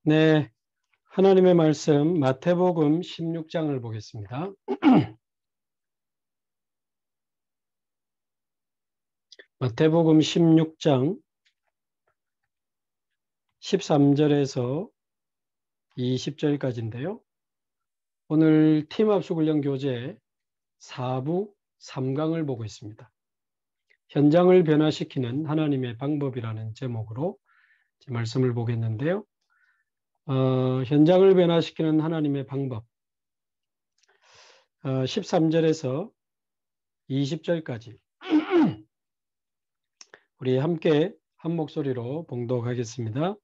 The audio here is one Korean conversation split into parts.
네, 하나님의 말씀 마태복음 16장을 보겠습니다. 마태복음 16장 13절에서 20절까지인데요. 오늘 팀합수훈련 교재 4부 3강을 보고 있습니다. 현장을 변화시키는 하나님의 방법이라는 제목으로 말씀을 보겠는데요. 현장을 변화시키는 하나님의 방법 13절에서 20절까지 우리 함께 한 목소리로 봉독하겠습니다.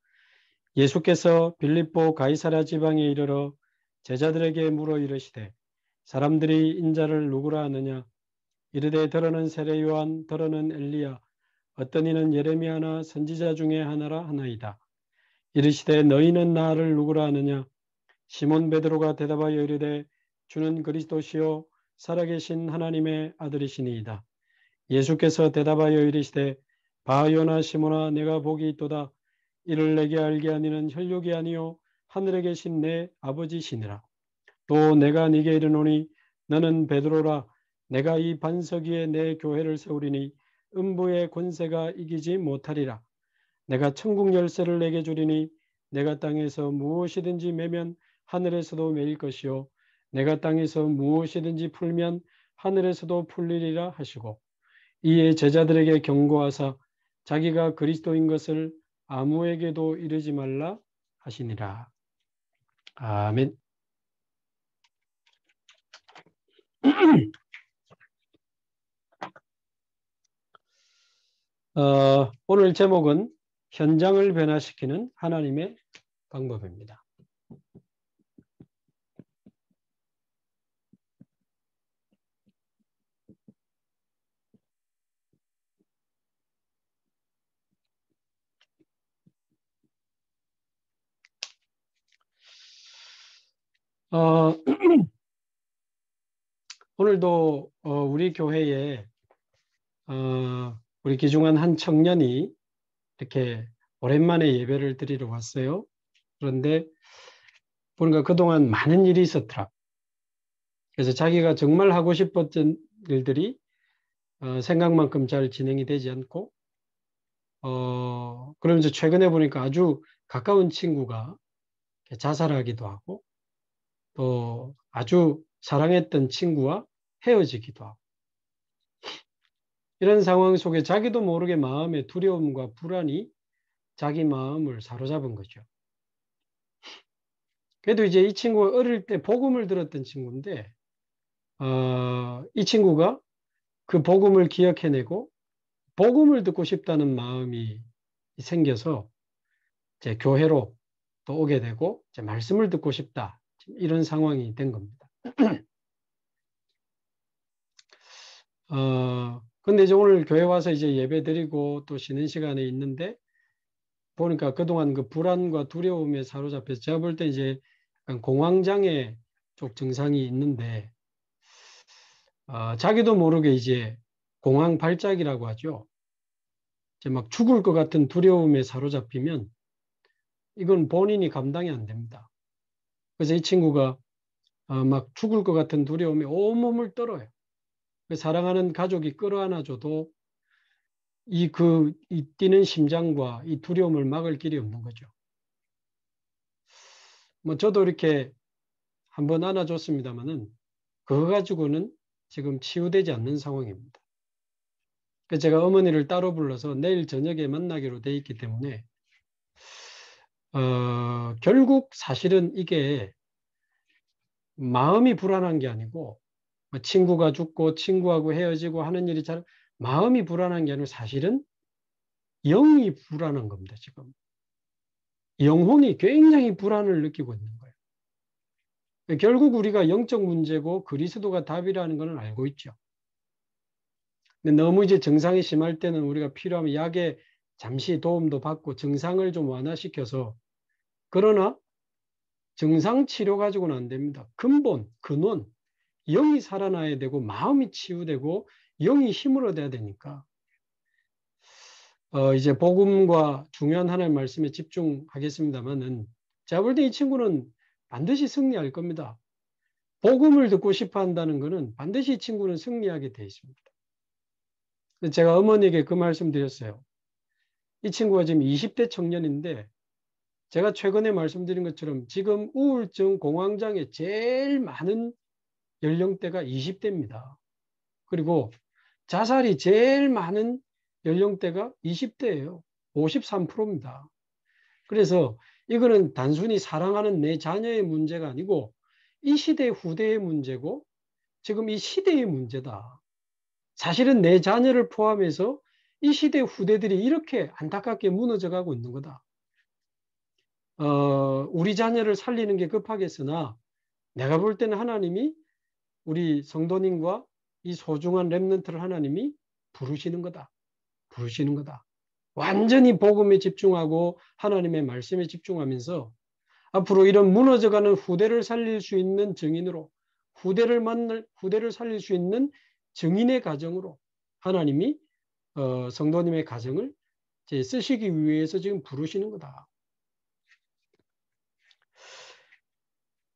예수께서 빌립보 가이사랴 지방에 이르러 제자들에게 물어 이르시되 사람들이 인자를 누구라 하느냐 이르되 더러는 세례 요한 더러는 엘리야 어떤 이는 예레미야나 선지자 중에 하나라 하나이다. 이르시되 너희는 나를 누구라 하느냐 시몬 베드로가 대답하여 이르되 주는 그리스도시요 살아계신 하나님의 아들이시니이다. 예수께서 대답하여 이르시되 바요나 시몬아 내가 복이 있도다. 이를 내게 알게 하니는 혈육이 아니요 하늘에 계신 내 아버지시니라. 또 내가 네게 이르노니 너는 베드로라. 내가 이 반석 위에 내 교회를 세우리니 음부의 권세가 이기지 못하리라. 내가 천국 열쇠를 내게 주리니 내가 땅에서 무엇이든지 매면 하늘에서도 매일 것이요 내가 땅에서 무엇이든지 풀면 하늘에서도 풀리리라 하시고 이에 제자들에게 경고하사 자기가 그리스도인 것을 아무에게도 이르지 말라 하시니라. 아멘. 오늘 제목은 현장을 변화시키는 하나님의 방법입니다. 오늘도 우리 교회에 우리 기중한 한 청년이 이렇게 오랜만에 예배를 드리러 왔어요. 그런데 보니까 그동안 많은 일이 있었더라. 그래서 자기가 정말 하고 싶었던 일들이 생각만큼 잘 진행이 되지 않고 그러면서 최근에 보니까 아주 가까운 친구가 자살하기도 하고 또 아주 사랑했던 친구와 헤어지기도 하고 이런 상황 속에 자기도 모르게 마음의 두려움과 불안이 자기 마음을 사로잡은 거죠. 그래도 이제 이 친구가 어릴 때 복음을 들었던 친구인데 이 친구가 그 복음을 기억해내고 복음을 듣고 싶다는 마음이 생겨서 이제 교회로 또 오게 되고 이제 말씀을 듣고 싶다 이런 상황이 된 겁니다. 근데 이제 오늘 교회 와서 이제 예배 드리고 또 쉬는 시간에 있는데 보니까 그동안 그 불안과 두려움에 사로잡혀서 제가 볼 때 이제 약간 공황장애 쪽 증상이 있는데 자기도 모르게 이제 공황 발작이라고 하죠. 이제 막 죽을 것 같은 두려움에 사로잡히면 이건 본인이 감당이 안 됩니다. 그래서 이 친구가 막 죽을 것 같은 두려움에 온몸을 떨어요. 사랑하는 가족이 끌어안아줘도 이 뛰는 심장과 이 두려움을 막을 길이 없는 거죠. 뭐 저도 이렇게 한번 안아줬습니다만은 그거 가지고는 지금 치유되지 않는 상황입니다. 그래서 제가 어머니를 따로 불러서 내일 저녁에 만나기로 돼 있기 때문에 결국 사실은 이게 마음이 불안한 게 아니고 친구가 죽고 친구하고 헤어지고 하는 일이 잘 마음이 불안한 게 아니고 사실은 영이 불안한 겁니다. 지금 영혼이 굉장히 불안을 느끼고 있는 거예요. 결국 우리가 영적 문제고 그리스도가 답이라는 것은 알고 있죠. 근데 너무 이제 증상이 심할 때는 우리가 필요하면 약에 잠시 도움도 받고 증상을 좀 완화시켜서 그러나 증상 치료 가지고는 안 됩니다. 근본, 근원, 영이 살아나야 되고 마음이 치유되고 영이 힘을 얻어야 되니까 이제 복음과 중요한 하나님의 말씀에 집중하겠습니다만은 제가 볼 때 이 친구는 반드시 승리할 겁니다. 복음을 듣고 싶어 한다는 것은 반드시 이 친구는 승리하게 돼 있습니다. 제가 어머니에게 그 말씀 드렸어요. 이 친구가 지금 20대 청년인데 제가 최근에 말씀드린 것처럼 지금 우울증 공황장애 제일 많은 연령대가 20대입니다. 그리고 자살이 제일 많은 연령대가 20대예요. 53%입니다. 그래서 이거는 단순히 사랑하는 내 자녀의 문제가 아니고 이 시대 후대의 문제고 지금 이 시대의 문제다. 사실은 내 자녀를 포함해서 이 시대 후대들이 이렇게 안타깝게 무너져 가고 있는 거다. 우리 자녀를 살리는 게 급하겠으나 내가 볼 때는 하나님이 우리 성도님과 이 소중한 렘넌트를 하나님이 부르시는 거다. 부르시는 거다. 완전히 복음에 집중하고 하나님의 말씀에 집중하면서 앞으로 이런 무너져가는 후대를 살릴 수 있는 증인으로 후대를 살릴 수 있는 증인의 가정으로 하나님이 성도님의 가정을 쓰시기 위해서 지금 부르시는 거다.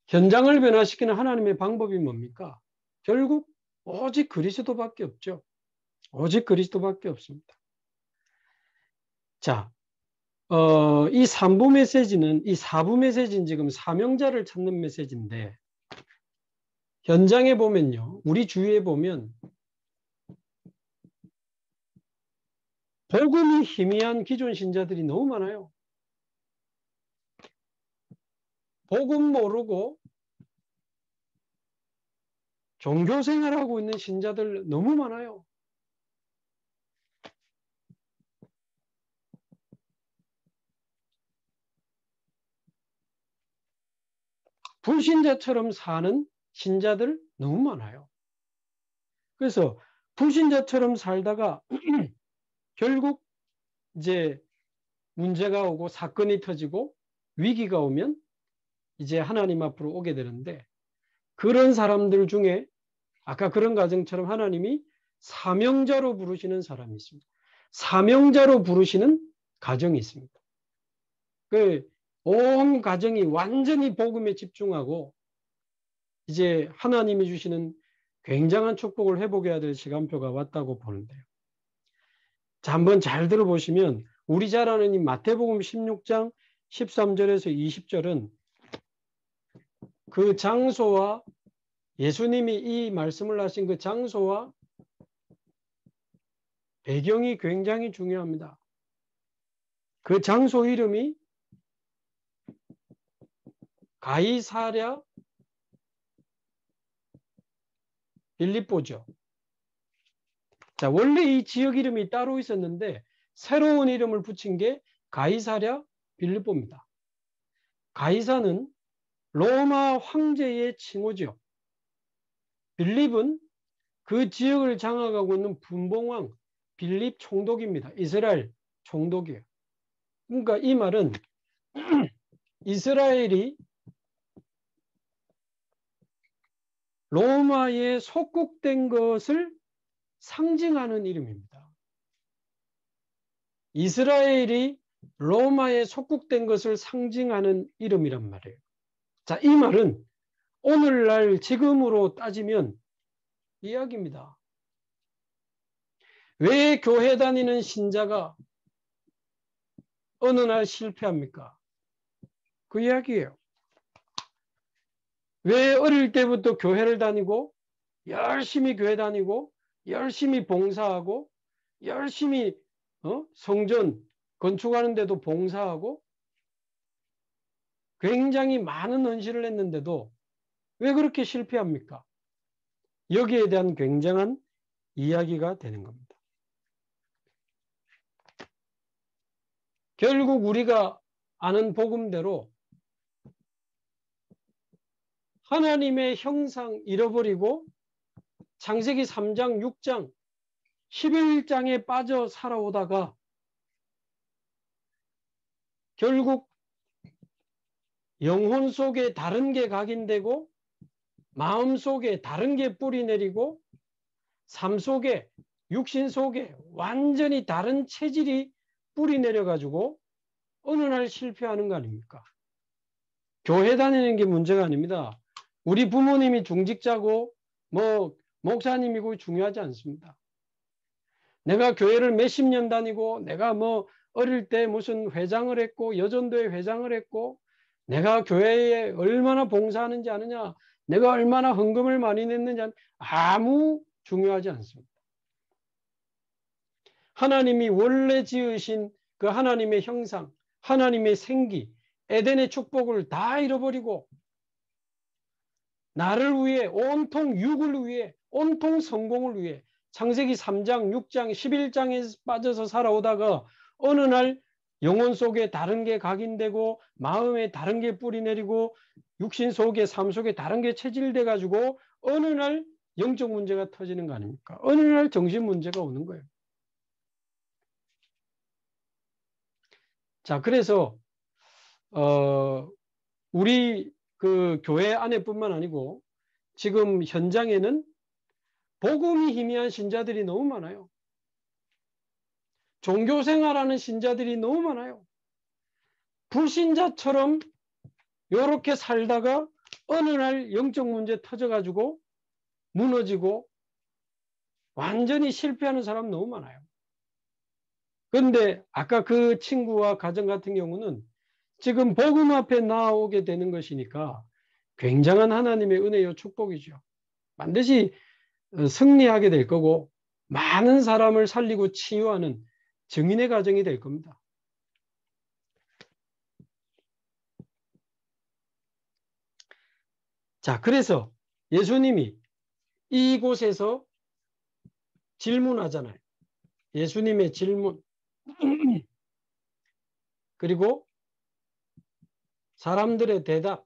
현장을 변화시키는 하나님의 방법이 뭡니까? 결국 오직 그리스도밖에 없죠. 오직 그리스도밖에 없습니다. 자, 이 3부 메시지는 이 4부 메시지는 지금 사명자를 찾는 메시지인데 현장에 보면요. 우리 주위에 보면 복음이 희미한 기존 신자들이 너무 많아요. 복음 모르고 종교 생활하고 있는 신자들 너무 많아요. 불신자처럼 사는 신자들 너무 많아요. 그래서 불신자처럼 살다가 결국 이제 문제가 오고 사건이 터지고 위기가 오면 이제 하나님 앞으로 오게 되는데 그런 사람들 중에 아까 그런 가정처럼 하나님이 사명자로 부르시는 사람이 있습니다. 사명자로 부르시는 가정이 있습니다. 온 가정이 완전히 복음에 집중하고 이제 하나님이 주시는 굉장한 축복을 회복해야 될 시간표가 왔다고 보는데요. 자, 한번 잘 들어보시면 우리 잘 아는 이 마태복음 16장 13절에서 20절은 그 장소와 예수님이 이 말씀을 하신 그 장소와 배경이 굉장히 중요합니다. 그 장소 이름이 가이사랴 빌립보죠. 자, 원래 이 지역 이름이 따로 있었는데 새로운 이름을 붙인 게 가이사랴 빌립보입니다. 가이사는 로마 황제의 칭호죠. 빌립은 그 지역을 장악하고 있는 분봉왕 빌립 총독입니다. 이스라엘 총독이에요. 그러니까 이 말은 이스라엘이 로마에 속국된 것을 상징하는 이름입니다. 이스라엘이 로마에 속국된 것을 상징하는 이름이란 말이에요. 자, 이 말은 오늘날 지금으로 따지면 이야기입니다. 왜 교회 다니는 신자가 어느 날 실패합니까? 그 이야기예요. 왜 어릴 때부터 교회를 다니고 열심히 교회 다니고 열심히 봉사하고 열심히 성전 건축하는 데도 봉사하고 굉장히 많은 헌신을 했는데도 왜 그렇게 실패합니까? 여기에 대한 굉장한 이야기가 되는 겁니다. 결국 우리가 아는 복음대로 하나님의 형상 잃어버리고 창세기 3장, 6장, 11장에 빠져 살아오다가 결국 영혼 속에 다른 게 각인되고 마음 속에 다른 게 뿌리 내리고 삶 속에 육신 속에 완전히 다른 체질이 뿌리 내려가지고 어느 날 실패하는 거 아닙니까? 교회 다니는 게 문제가 아닙니다. 우리 부모님이 중직자고 뭐 목사님이고 중요하지 않습니다. 내가 교회를 몇십 년 다니고 내가 뭐 어릴 때 무슨 회장을 했고 여전도회 회장을 했고 내가 교회에 얼마나 봉사하는지 아느냐, 내가 얼마나 헌금을 많이 냈는지 아무 중요하지 않습니다. 하나님이 원래 지으신 그 하나님의 형상, 하나님의 생기, 에덴의 축복을 다 잃어버리고 나를 위해 온통 육을 위해 온통 성공을 위해 창세기 3장, 6장, 11장에 빠져서 살아오다가 어느 날 영혼 속에 다른 게 각인되고 마음에 다른 게 뿌리내리고 육신 속에 삶 속에 다른 게 체질돼 가지고 어느 날 영적 문제가 터지는 거 아닙니까? 어느 날 정신 문제가 오는 거예요. 자, 그래서 우리 그 교회 안에뿐만 아니고 지금 현장에는 복음이 희미한 신자들이 너무 많아요. 종교생활하는 신자들이 너무 많아요. 불신자처럼 이렇게 살다가 어느 날 영적 문제 터져가지고 무너지고 완전히 실패하는 사람 너무 많아요. 그런데 아까 그 친구와 가정 같은 경우는 지금 복음 앞에 나오게 되는 것이니까 굉장한 하나님의 은혜요 축복이죠. 반드시 승리하게 될 거고 많은 사람을 살리고 치유하는 증인의 가정이 될 겁니다. 자, 그래서 예수님이 이곳에서 질문하잖아요. 예수님의 질문. 그리고 사람들의 대답.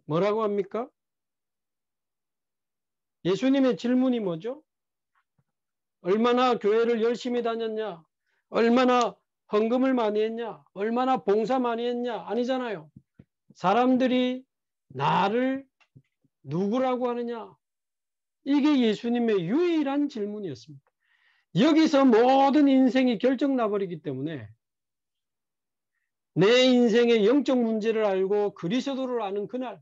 뭐라고 합니까? 예수님의 질문이 뭐죠? 얼마나 교회를 열심히 다녔냐? 얼마나 헌금을 많이 했냐? 얼마나 봉사 많이 했냐? 아니잖아요. 사람들이 나를 누구라고 하느냐? 이게 예수님의 유일한 질문이었습니다. 여기서 모든 인생이 결정 나버리기 때문에 내 인생의 영적 문제를 알고 그리스도를 아는 그날,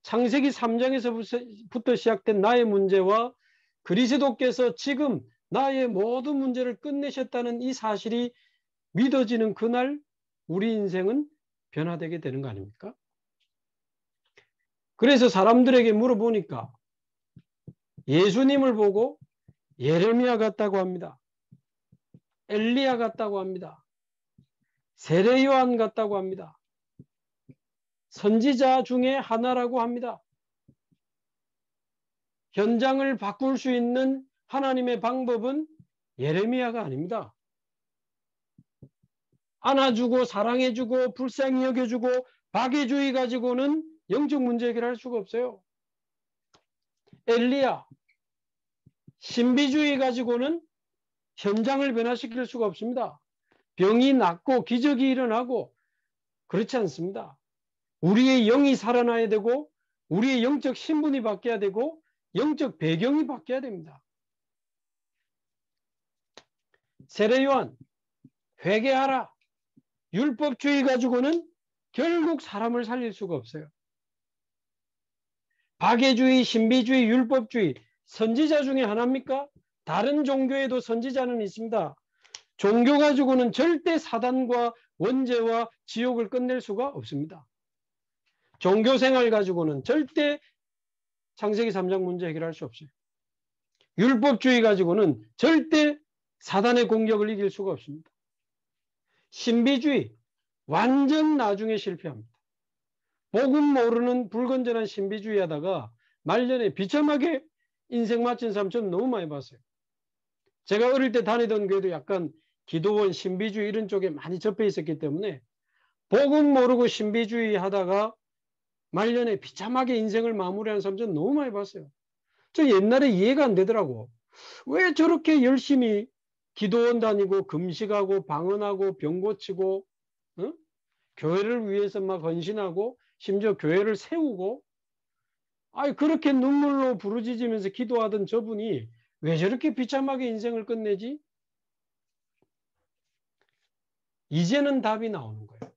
창세기 3장에서부터 시작된 나의 문제와 그리스도께서 지금 나의 모든 문제를 끝내셨다는 이 사실이 믿어지는 그날 우리 인생은 변화되게 되는 거 아닙니까? 그래서 사람들에게 물어보니까 예수님을 보고 예레미야 같다고 합니다. 엘리야 같다고 합니다. 세례 요한 같다고 합니다. 선지자 중에 하나라고 합니다. 현장을 바꿀 수 있는 하나님의 방법은 예레미야가 아닙니다. 안아주고 사랑해주고 불쌍히 여겨주고 박애주의 가지고는 영적 문제 해결할 수가 없어요. 엘리야, 신비주의 가지고는 현장을 변화시킬 수가 없습니다. 병이 낫고 기적이 일어나고 그렇지 않습니다. 우리의 영이 살아나야 되고 우리의 영적 신분이 바뀌어야 되고 영적 배경이 바뀌어야 됩니다. 세례 요한, 회개하라. 율법주의 가지고는 결국 사람을 살릴 수가 없어요. 박애주의, 신비주의, 율법주의, 선지자 중에 하나입니까? 다른 종교에도 선지자는 있습니다. 종교 가지고는 절대 사단과 원죄와 지옥을 끝낼 수가 없습니다. 종교생활 가지고는 절대 창세기 3장 문제 해결할 수 없어요. 율법주의 가지고는 절대 사단의 공격을 이길 수가 없습니다. 신비주의, 완전 나중에 실패합니다. 복음 모르는 불건전한 신비주의 하다가 말년에 비참하게 인생 마친 사람 전 너무 많이 봤어요. 제가 어릴 때 다니던 교회도 약간 기도원, 신비주의 이런 쪽에 많이 접해 있었기 때문에 복음 모르고 신비주의 하다가 말년에 비참하게 인생을 마무리하는 사람 전 너무 많이 봤어요. 저 옛날에 이해가 안 되더라고. 왜 저렇게 열심히 기도원 다니고 금식하고 방언하고 병 고치고 교회를 위해서 막 헌신하고 심지어 교회를 세우고 그렇게 눈물로 부르짖으면서 기도하던 저분이 왜 저렇게 비참하게 인생을 끝내지? 이제는 답이 나오는 거예요.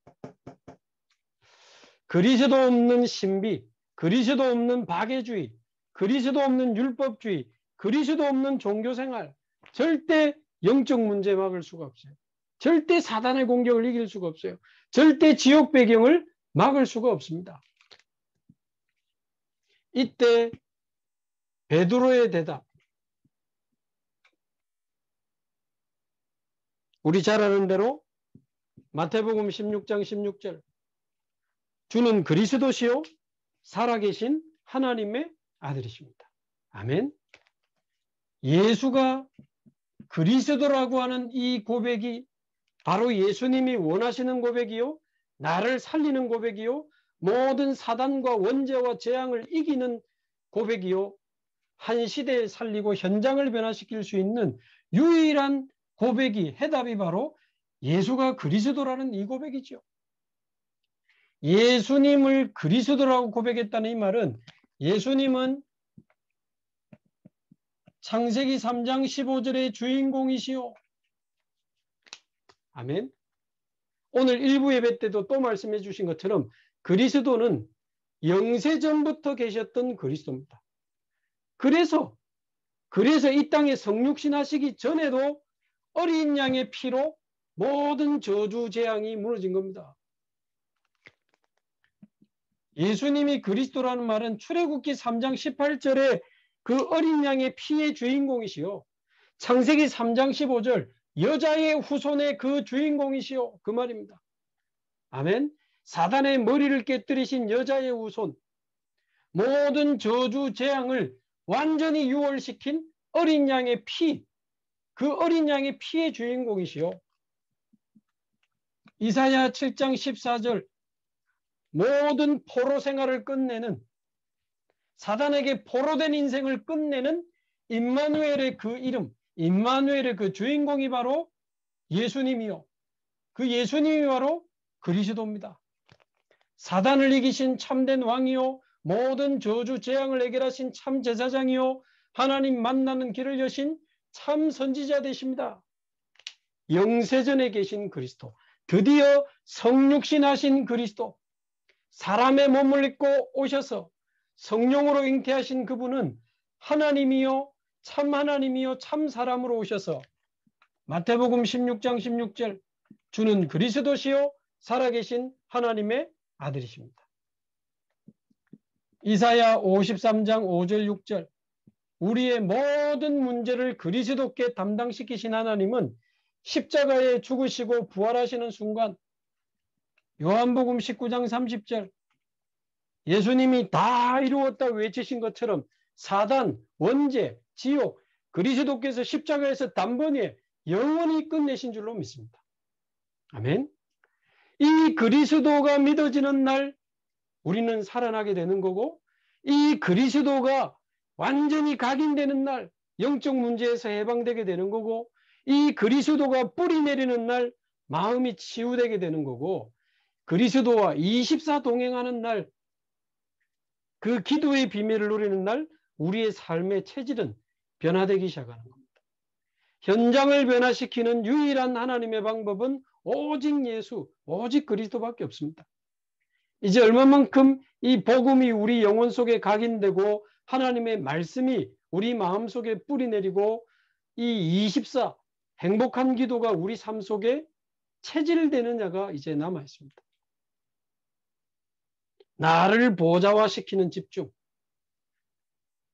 그리스도 없는 신비, 그리스도 없는 박애주의, 그리스도 없는 율법주의, 그리스도 없는 종교생활, 절대 영적 문제 막을 수가 없어요. 절대 사단의 공격을 이길 수가 없어요. 절대 지옥 배경을 막을 수가 없습니다. 이때 베드로의 대답, 우리 잘 아는 대로 마태복음 16장 16절, 주는 그리스도시요 살아계신 하나님의 아들이십니다. 아멘. 예수가 그리스도라고 하는 이 고백이 바로 예수님이 원하시는 고백이요, 나를 살리는 고백이요, 모든 사단과 원죄와 재앙을 이기는 고백이요, 한 시대를 살리고 현장을 변화시킬 수 있는 유일한 고백이, 해답이 바로 예수가 그리스도라는 이 고백이죠. 예수님을 그리스도라고 고백했다는 이 말은, 예수님은 창세기 3장 15절의 주인공이시오. 아멘. 오늘 일부 예배 때도 또 말씀해 주신 것처럼 그리스도는 영세전부터 계셨던 그리스도입니다. 그래서 이 땅에 성육신하시기 전에도 어린 양의 피로 모든 저주 재앙이 무너진 겁니다. 예수님이 그리스도라는 말은 출애굽기 3장 18절에 그 어린 양의 피의 주인공이시요, 창세기 3장 15절 여자의 후손의 그 주인공이시요, 그 말입니다. 아멘. 사단의 머리를 깨뜨리신 여자의 후손, 모든 저주 재앙을 완전히 유월시킨 어린 양의 피, 그 어린 양의 피의 주인공이시요, 이사야 7장 14절 모든 포로 생활을 끝내는, 사단에게 포로된 인생을 끝내는 임마누엘의 그 이름, 임마누엘의 그 주인공이 바로 예수님이요, 그 예수님이 바로 그리스도입니다. 사단을 이기신 참된 왕이요, 모든 저주 재앙을 해결하신 참 제사장이요, 하나님 만나는 길을 여신 참 선지자 되십니다. 영세전에 계신 그리스도, 드디어 성육신하신 그리스도, 사람의 몸을 입고 오셔서 성령으로 잉태하신 그분은 하나님이요 참 하나님이요 참 사람으로 오셔서 마태복음 16장 16절 주는 그리스도시요 살아계신 하나님의 아들이십니다. 이사야 53장 5절 6절 우리의 모든 문제를 그리스도께 담당시키신 하나님은 십자가에 죽으시고 부활하시는 순간, 요한복음 19장 30절 예수님이 다 이루었다 외치신 것처럼 사단, 원죄, 지옥, 그리스도께서 십자가에서 단번에 영원히 끝내신 줄로 믿습니다. 아멘. 이 그리스도가 믿어지는 날 우리는 살아나게 되는 거고, 이 그리스도가 완전히 각인되는 날 영적 문제에서 해방되게 되는 거고, 이 그리스도가 뿌리 내리는 날 마음이 치유되게 되는 거고, 그리스도와 24 동행하는 날, 그 기도의 비밀을 누리는 날 우리의 삶의 체질은 변화되기 시작하는 겁니다. 현장을 변화시키는 유일한 하나님의 방법은 오직 예수, 오직 그리스도밖에 없습니다. 이제 얼마만큼 이 복음이 우리 영혼 속에 각인되고 하나님의 말씀이 우리 마음 속에 뿌리 내리고 이 24 행복한 기도가 우리 삶 속에 체질되느냐가 이제 남아 있습니다. 나를 보좌화시키는 집중,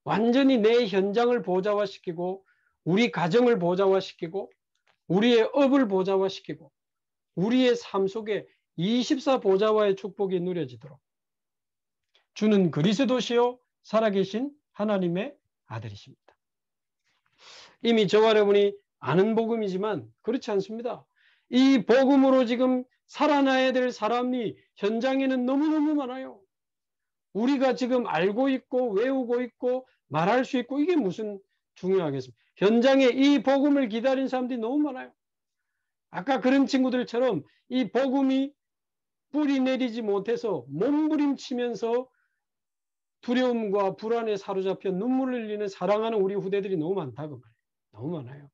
완전히 내 현장을 보좌화시키고 우리 가정을 보좌화시키고 우리의 업을 보좌화시키고 우리의 삶 속에 24 보좌화의 축복이 누려지도록 주는 그리스도시요 살아계신 하나님의 아들이십니다. 이미 저와 여러분이 아는 복음이지만 그렇지 않습니다. 이 복음으로 지금 살아나야 될 사람이 현장에는 너무너무 많아요. 우리가 지금 알고 있고 외우고 있고 말할 수 있고 이게 무슨 중요하겠습니까? 현장에 이 복음을 기다린 사람들이 너무 많아요. 아까 그런 친구들처럼 이 복음이 뿌리 내리지 못해서 몸부림치면서 두려움과 불안에 사로잡혀 눈물을 흘리는 사랑하는 우리 후대들이 너무 많다고 말해요. 너무 많아요.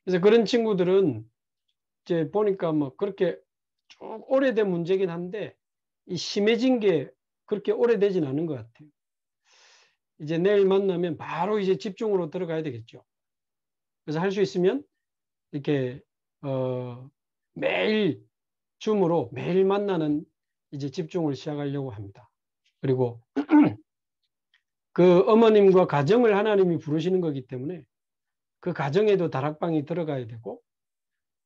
그래서 그런 친구들은 이제 보니까 뭐 그렇게 쭉 오래된 문제긴 한데 이 심해진 게 그렇게 오래되진 않은 것 같아요. 이제 내일 만나면 바로 이제 집중으로 들어가야 되겠죠. 그래서 할 수 있으면 이렇게 매일 줌으로 매일 만나는 이제 집중을 시작하려고 합니다. 그리고 그 어머님과 가정을 하나님이 부르시는 거기 때문에 그 가정에도 다락방이 들어가야 되고,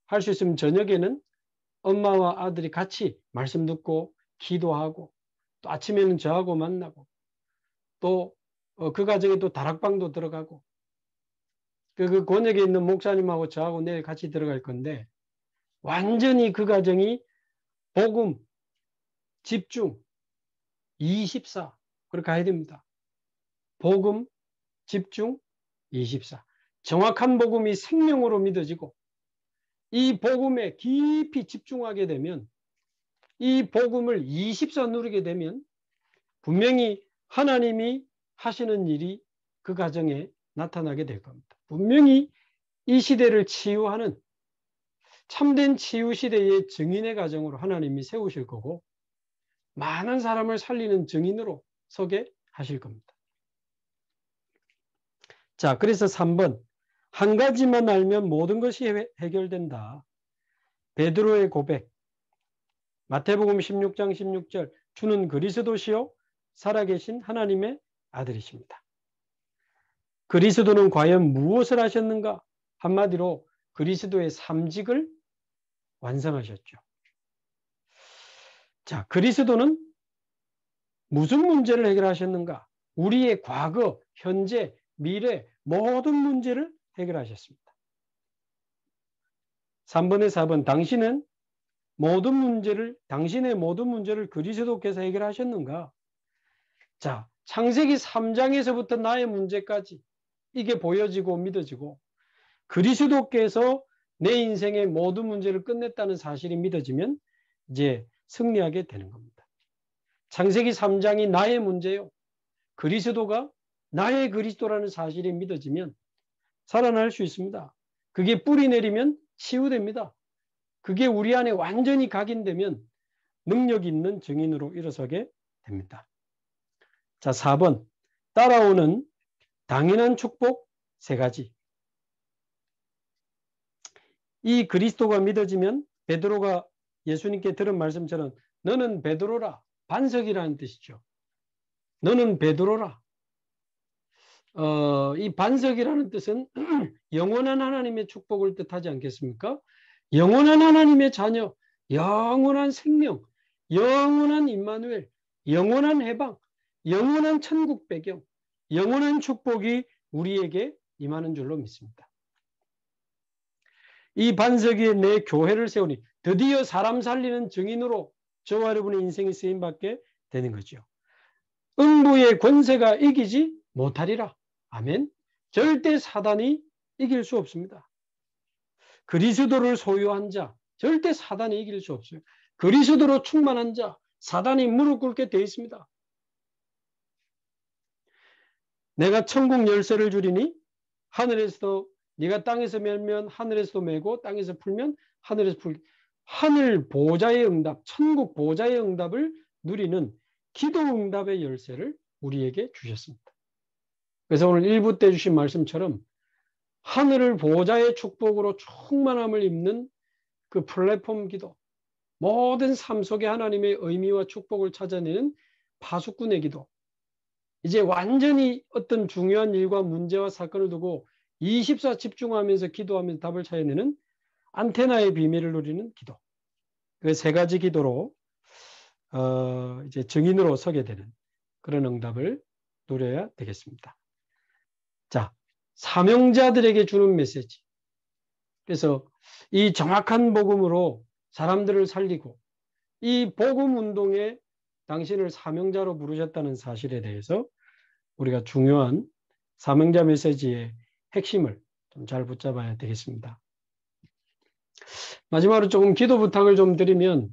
할 수 있으면 저녁에는 엄마와 아들이 같이 말씀 듣고 기도하고, 또 아침에는 저하고 만나고, 또 그 가정에 또 다락방도 들어가고, 그 권역에 있는 목사님하고 저하고 내일 같이 들어갈 건데, 완전히 그 가정이 복음, 집중, 24 그렇게 해야 됩니다. 복음, 집중, 24. 정확한 복음이 생명으로 믿어지고, 이 복음에 깊이 집중하게 되면, 이 복음을 24 누리게 되면 분명히 하나님이 하시는 일이 그 가정에 나타나게 될 겁니다. 분명히 이 시대를 치유하는 참된 치유 시대의 증인의 가정으로 하나님이 세우실 거고, 많은 사람을 살리는 증인으로 서게 하실 겁니다. 자, 그래서 3번. 한 가지만 알면 모든 것이 해결된다. 베드로의 고백. 마태복음 16장 16절. 주는 그리스도시요 살아계신 하나님의 아들이십니다. 그리스도는 과연 무엇을 하셨는가? 한마디로 그리스도의 삼직을 완성하셨죠. 자, 그리스도는 무슨 문제를 해결하셨는가? 우리의 과거, 현재, 미래 모든 문제를 해결하셨습니다. 3번에 4번. 당신의 모든 문제를 그리스도께서 해결하셨는가? 자, 창세기 3장에서부터 나의 문제까지 이게 보여지고 믿어지고, 그리스도께서 내 인생의 모든 문제를 끝냈다는 사실이 믿어지면 이제 승리하게 되는 겁니다. 창세기 3장이 나의 문제요, 그리스도가 나의 그리스도라는 사실이 믿어지면 살아날 수 있습니다. 그게 뿌리 내리면 치유됩니다. 그게 우리 안에 완전히 각인되면 능력 있는 증인으로 일어서게 됩니다. 자, 4번. 따라오는 당연한 축복 3가지. 이 그리스도가 믿어지면 베드로가 예수님께 들은 말씀처럼 너는 베드로라, 반석이라는 뜻이죠. 너는 베드로라. 이 반석이라는 뜻은 영원한 하나님의 축복을 뜻하지 않겠습니까? 영원한 하나님의 자녀, 영원한 생명, 영원한 임마누엘, 영원한 해방, 영원한 천국 배경, 영원한 축복이 우리에게 임하는 줄로 믿습니다. 이 반석 위에 내 교회를 세우니 드디어 사람 살리는 증인으로 저와 여러분의 인생이 쓰임받게 되는 거죠. 음부의 권세가 이기지 못하리라. 아멘. 절대 사단이 이길 수 없습니다. 그리스도를 소유한 자, 절대 사단이 이길 수 없어요. 그리스도로 충만한 자, 사단이 무릎 꿇게 되어 있습니다. 내가 천국 열쇠를 주리니 하늘에서도, 네가 땅에서 매면 하늘에서도 매고 땅에서 풀면 하늘에서 풀. 하늘 보좌의 응답, 천국 보좌의 응답을 누리는 기도 응답의 열쇠를 우리에게 주셨습니다. 그래서 오늘 1부 때 주신 말씀처럼 하늘을 보좌의 축복으로 충만함을 입는 그 플랫폼 기도, 모든 삶 속에 하나님의 의미와 축복을 찾아내는 파수꾼의 기도, 이제 완전히 어떤 중요한 일과 문제와 사건을 두고 24 집중하면서 기도하면서 답을 찾아내는 안테나의 비밀을 누리는 기도, 그 3가지 기도로 이제 증인으로 서게 되는 그런 응답을 누려야 되겠습니다. 자, 사명자들에게 주는 메시지. 그래서 이 정확한 복음으로 사람들을 살리고 이 복음 운동에 당신을 사명자로 부르셨다는 사실에 대해서 우리가 중요한 사명자 메시지의 핵심을 좀 잘 붙잡아야 되겠습니다. 마지막으로 조금 기도 부탁을 좀 드리면,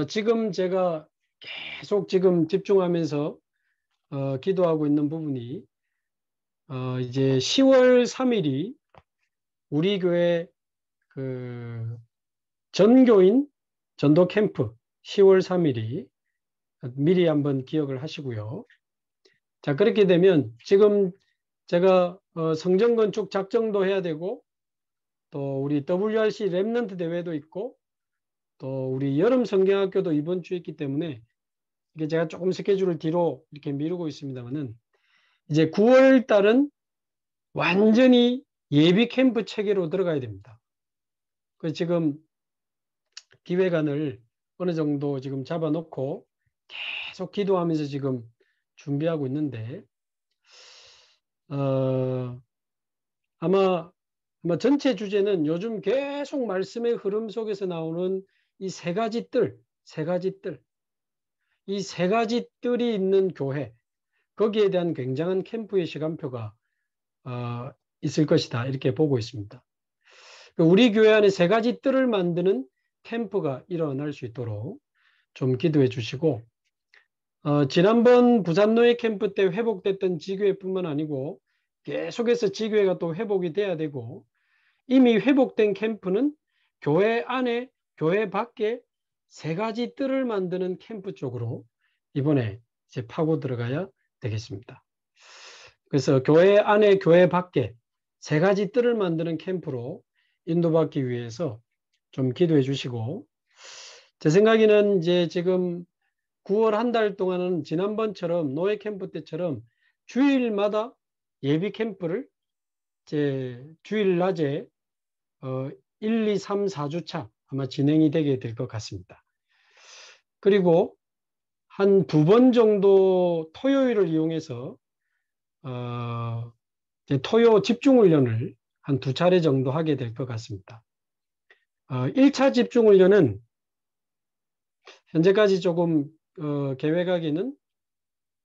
지금 제가 계속 지금 집중하면서 기도하고 있는 부분이 이제 10월 3일이 우리 교회 그 전교인 전도 캠프 10월 3일이 미리 한번 기억을 하시고요. 자, 그렇게 되면 지금 제가 성전 건축 작정도 해야 되고 또 우리 WRC 랩넌트 대회도 있고 또 우리 여름 성경학교도 이번 주에 있기 때문에 이게 제가 조금 스케줄을 뒤로 이렇게 미루고 있습니다만은 이제 9월 달은 완전히 예비 캠프 체계로 들어가야 됩니다. 그래서 지금 기획안을 어느 정도 지금 잡아놓고 계속 기도하면서 지금 준비하고 있는데 아마 전체 주제는 요즘 계속 말씀의 흐름 속에서 나오는 이 세 가지 뜰, 이 세 가지 뜰이 있는 교회, 거기에 대한 굉장한 캠프의 시간표가 있을 것이다. 이렇게 보고 있습니다. 우리 교회 안에 세 가지 뜰을 만드는 캠프가 일어날 수 있도록 좀 기도해 주시고, 지난번 부산노예 캠프 때 회복됐던 지교회뿐만 아니고 계속해서 지교회가 또 회복이 돼야 되고, 이미 회복된 캠프는 교회 안에, 교회 밖에 세 가지 뜰을 만드는 캠프 쪽으로 이번에 이제 파고 들어가야 되겠습니다. 그래서 교회 안에, 교회 밖에 세 가지 뜰을 만드는 캠프로 인도받기 위해서 좀 기도해 주시고, 제 생각에는 이제 지금 9월 한 달 동안은 지난번처럼 노예 캠프 때처럼 주일마다 예비 캠프를 이제 주일 낮에 1, 2, 3, 4주차 아마 진행이 되게 될 것 같습니다. 그리고 한 두 번 정도 토요일을 이용해서 토요 집중훈련을 한 두 차례 정도 하게 될 것 같습니다. 1차 집중훈련은 현재까지 조금 계획하기는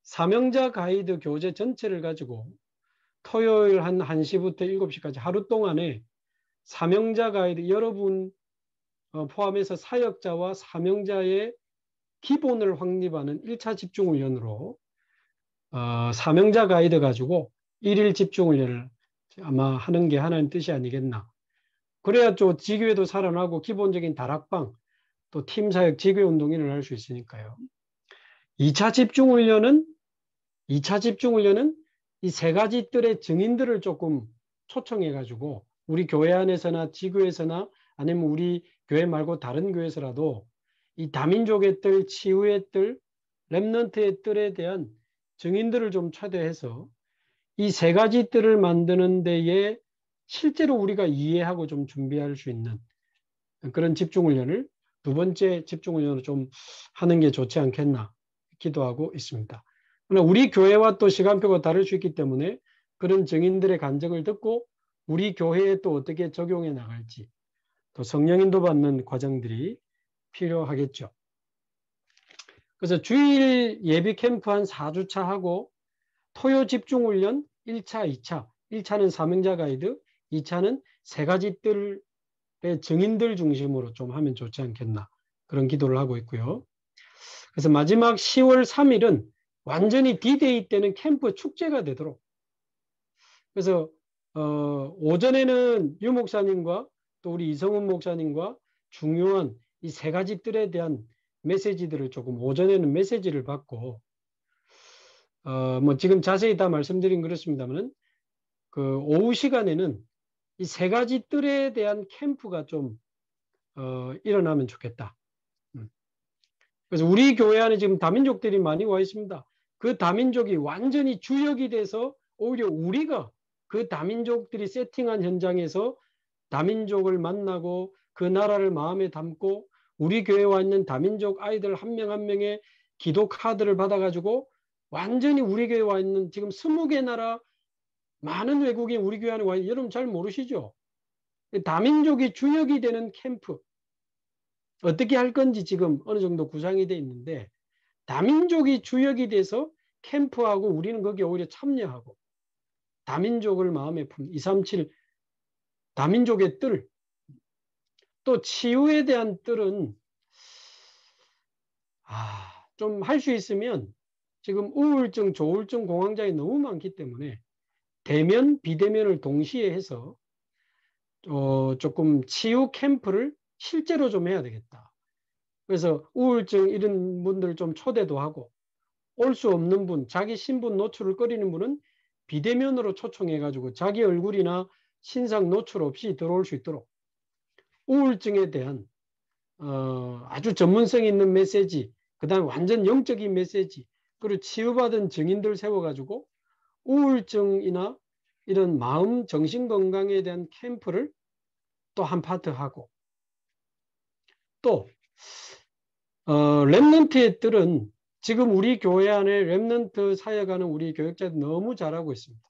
사명자 가이드 교재 전체를 가지고 토요일 한 1시부터 7시까지 하루 동안에 사명자 가이드 여러분 포함해서 사역자와 사명자의 기본을 확립하는 1차 집중훈련으로 사명자 가이드 가지고 1일 집중훈련을 아마 하는 게 하나님 뜻이 아니겠나. 그래야 또 지교회도 살아나고 기본적인 다락방 또 팀사역 지교회 운동이 일어날 수 있으니까요. 2차 집중훈련은 이 세 가지 뜰의 증인들을 조금 초청해 가지고 우리 교회 안에서나 지교회에서나 아니면 우리 교회 말고 다른 교회에서라도 이 다민족의 뜰, 치유의 뜰, 렘넌트의 뜰에 대한 증인들을 좀 초대해서 이 세 가지 뜰을 만드는 데에 실제로 우리가 이해하고 좀 준비할 수 있는 그런 집중훈련을 두 번째 집중훈련으로 좀 하는 게 좋지 않겠나 기도하고 있습니다. 그러나 우리 교회와 또 시간표가 다를 수 있기 때문에 그런 증인들의 간증을 듣고 우리 교회에 또 어떻게 적용해 나갈지 또 성령 인도받는 과정들이 필요하겠죠. 그래서 주일 예비 캠프 한 4주차 하고 토요 집중훈련 1차, 2차. 1차는 사명자 가이드, 2차는 세 가지 뜰의 증인들 중심으로 좀 하면 좋지 않겠나. 그런 기도를 하고 있고요. 그래서 마지막 10월 3일은 완전히 D-Day 때는 캠프 축제가 되도록. 그래서 오전에는 유 목사님과 또 우리 이성훈 목사님과 중요한 이 세 가지 뜰에 대한 메시지들을 조금 오전에는 메시지를 받고 뭐 지금 자세히 다 말씀드린 그렇습니다만 그 오후 시간에는 이 세 가지 뜰에 대한 캠프가 좀 일어나면 좋겠다. 그래서 우리 교회 안에 지금 다민족들이 많이 와 있습니다. 그 다민족이 완전히 주역이 돼서 오히려 우리가 그 다민족들이 세팅한 현장에서 다민족을 만나고 그 나라를 마음에 담고 우리 교회에 와 있는 다민족 아이들 한 명 한 명의 기도 카드를 받아가지고 완전히 우리 교회에 와 있는 지금 20개 나라 많은 외국인 우리 교회 안에 와 있는 여러분 잘 모르시죠? 다민족이 주역이 되는 캠프 어떻게 할 건지 지금 어느 정도 구상이 돼 있는데 다민족이 주역이 돼서 캠프하고 우리는 거기에 오히려 참여하고 다민족을 마음에 품 237 다민족의 뜰 또 치유에 대한 뜰은 좀 할 수 있으면 지금 우울증, 조울증 공황장애 너무 많기 때문에 대면, 비대면을 동시에 해서 조금 치유 캠프를 실제로 좀 해야 되겠다. 그래서 우울증 이런 분들 좀 초대도 하고, 올 수 없는 분, 자기 신분 노출을 꺼리는 분은 비대면으로 초청해가지고 자기 얼굴이나 신상 노출 없이 들어올 수 있도록 우울증에 대한 아주 전문성 있는 메시지, 그 다음 완전 영적인 메시지, 그리고 치유받은 증인들 세워가지고 우울증이나 이런 마음 정신 건강에 대한 캠프를 또 한 파트 하고, 또 랩런트의 뜰은 지금 우리 교회 안에 랩런트 사역하는 우리 교역자들 너무 잘하고 있습니다.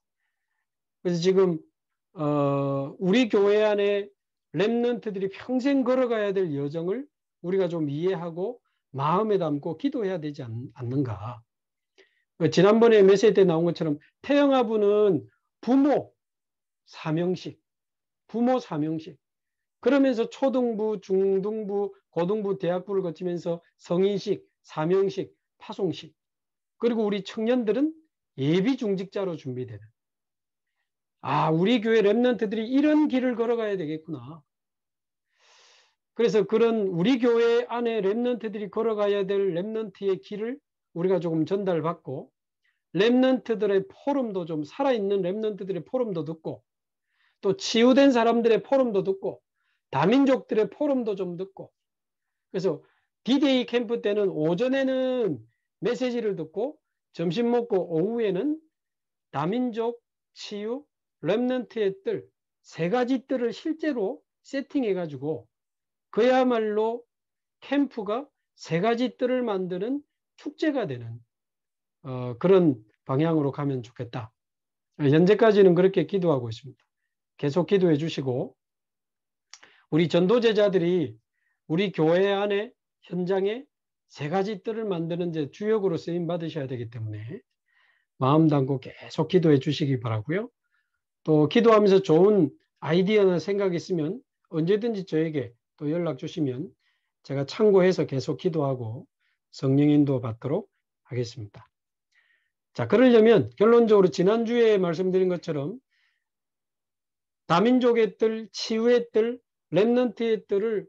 그래서 지금 우리 교회 안에 랩런트들이 평생 걸어가야 될 여정을 우리가 좀 이해하고 마음에 담고 기도해야 되지 않는가. 지난번에 메시지 때 나온 것처럼 태영아부는 부모 사명식, 그러면서 초등부, 중등부, 고등부, 대학부를 거치면서 성인식, 사명식, 파송식, 그리고 우리 청년들은 예비 중직자로 준비되는, 우리 교회 랩런트들이 이런 길을 걸어가야 되겠구나. 그래서 그런 우리 교회 안에 랩런트들이 걸어가야 될 랩런트의 길을 우리가 조금 전달받고, 랩런트들의 포럼도 좀 살아있는 랩런트들의 포럼도 듣고, 또 치유된 사람들의 포럼도 듣고, 다민족들의 포럼도 좀 듣고, 그래서 D-Day 캠프 때는 오전에는 메시지를 듣고 점심 먹고 오후에는 다민족 치유 랩런트의 뜰 세 가지 뜰을 실제로 세팅해 가지고 그야말로 캠프가 세 가지 뜰을 만드는 축제가 되는 그런 방향으로 가면 좋겠다. 현재까지는 그렇게 기도하고 있습니다. 계속 기도해 주시고, 우리 전도제자들이 우리 교회 안에 현장에 세 가지 뜰을 만드는 이제 주역으로 쓰임 받으셔야 되기 때문에 마음 담고 계속 기도해 주시기 바라고요. 또 기도하면서 좋은 아이디어나 생각이 있으면 언제든지 저에게 또 연락 주시면 제가 참고해서 계속 기도하고 성령 인도 받도록 하겠습니다. 자, 그러려면 결론적으로 지난주에 말씀드린 것처럼 다민족의 뜰, 치유의 뜰, 랩런트의 뜰을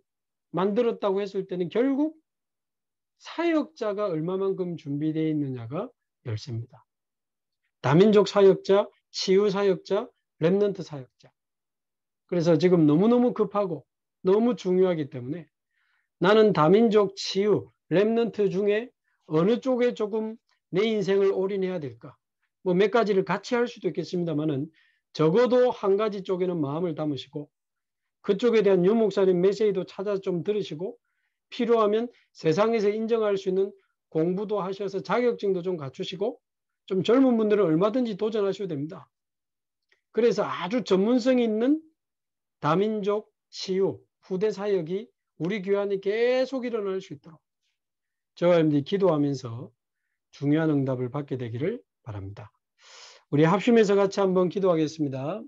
만들었다고 했을 때는 결국 사역자가 얼마만큼 준비되어 있느냐가 열쇠입니다. 다민족 사역자, 치유 사역자, 랩런트 사역자. 그래서 지금 너무너무 급하고 너무 중요하기 때문에 나는 다민족, 치유, 랩런트 중에 어느 쪽에 조금 내 인생을 올인해야 될까? 뭐 몇 가지를 같이 할 수도 있겠습니다만은 적어도 한 가지 쪽에는 마음을 담으시고 그쪽에 대한 유 목사님 메시지도 찾아서 좀 들으시고 필요하면 세상에서 인정할 수 있는 공부도 하셔서 자격증도 좀 갖추시고 좀 젊은 분들은 얼마든지 도전하셔도 됩니다. 그래서 아주 전문성 있는 다민족 치유 후대 사역이 우리 교회 안에 계속 일어날 수 있도록 저와 여러분들이 기도하면서 중요한 응답을 받게 되기를 바랍니다. 우리 합심해서 같이 한번 기도하겠습니다.